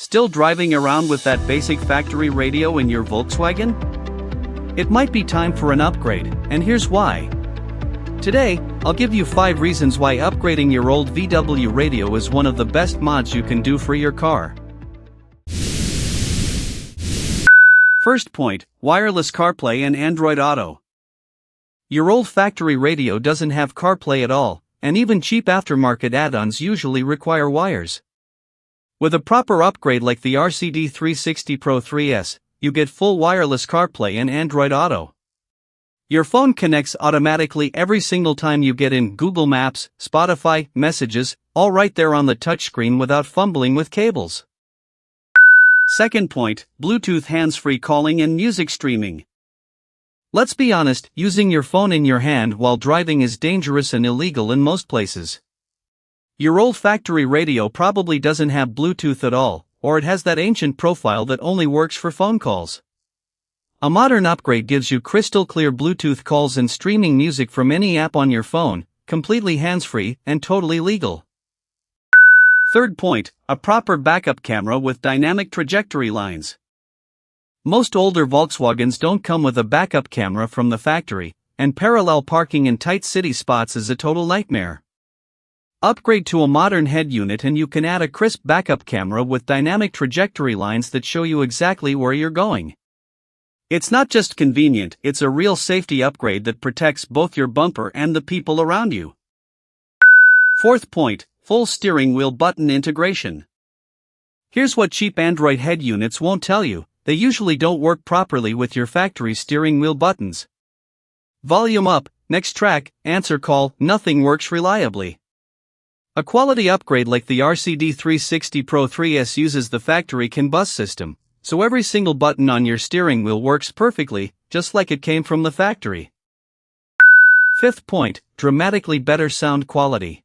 Still driving around with that basic factory radio in your Volkswagen? It might be time for an upgrade, and here's why. Today, I'll give you 5 reasons why upgrading your old VW radio is one of the best mods you can do for your car. First point, wireless CarPlay and Android Auto. Your old factory radio doesn't have CarPlay at all, and even cheap aftermarket add-ons usually require wires. With a proper upgrade like the RCD360 PRO3S, you get full wireless CarPlay and Android Auto. Your phone connects automatically every single time you get in Google Maps, Spotify, Messages, all right there on the touchscreen without fumbling with cables. Second point, Bluetooth hands-free calling and music streaming. Let's be honest, using your phone in your hand while driving is dangerous and illegal in most places. Your old factory radio probably doesn't have Bluetooth at all, or it has that ancient profile that only works for phone calls. A modern upgrade gives you crystal clear Bluetooth calls and streaming music from any app on your phone, completely hands-free and totally legal. Third point, a proper backup camera with dynamic trajectory lines. Most older Volkswagens don't come with a backup camera from the factory, and parallel parking in tight city spots is a total nightmare. Upgrade to a modern head unit and you can add a crisp backup camera with dynamic trajectory lines that show you exactly where you're going. It's not just convenient, it's a real safety upgrade that protects both your bumper and the people around you. Fourth point, full steering wheel button integration. Here's what cheap Android head units won't tell you: they usually don't work properly with your factory steering wheel buttons. Volume up, next track, answer call, nothing works reliably. A quality upgrade like the RCD360 PRO3S uses the factory CAN bus system, so every single button on your steering wheel works perfectly, just like it came from the factory. Fifth point, dramatically better sound quality.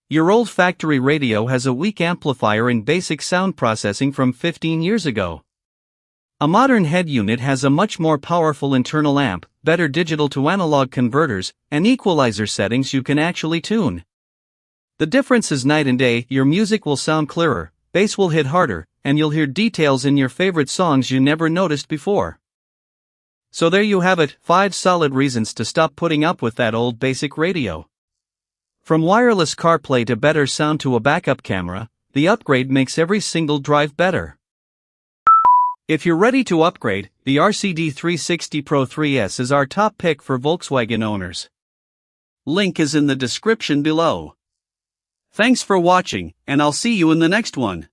Your old factory radio has a weak amplifier and basic sound processing from 15 years ago. A modern head unit has a much more powerful internal amp, better digital to analog converters, and equalizer settings you can actually tune. The difference is night and day. Your music will sound clearer, bass will hit harder, and you'll hear details in your favorite songs you never noticed before. So there you have it, 5 solid reasons to stop putting up with that old basic radio. From wireless CarPlay to better sound to a backup camera, the upgrade makes every single drive better. If you're ready to upgrade, the RCD360 PRO3S is our top pick for Volkswagen owners. Link is in the description below. Thanks for watching, and I'll see you in the next one.